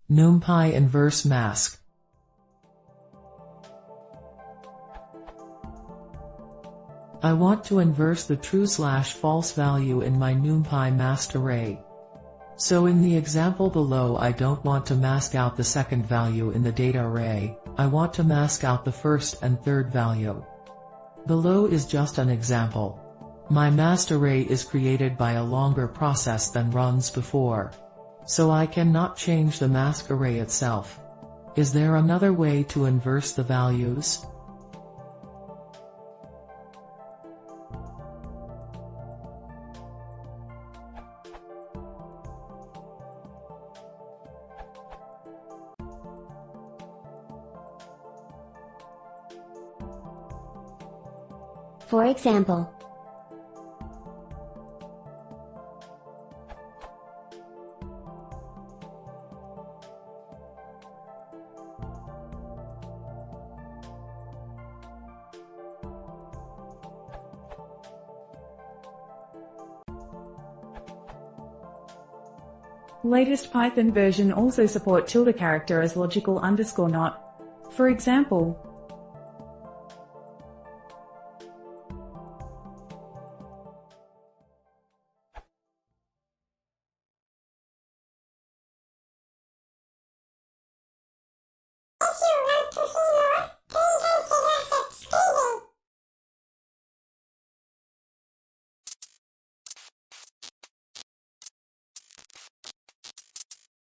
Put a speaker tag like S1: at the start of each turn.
S1: Numpy inverse mask. I want to inverse the true/false value in my Numpy masked array. So in the example below, I don't want to mask out the second value in the data array, I want to mask out the first and third value. Below is just an example. My masked array is created by a longer process than runs before. So I cannot change the mask array itself. Is there another way to inverse the values?
S2: For example,
S3: Latest Python version also support tilde character as logical underscore not. For example,
S4: If you want to see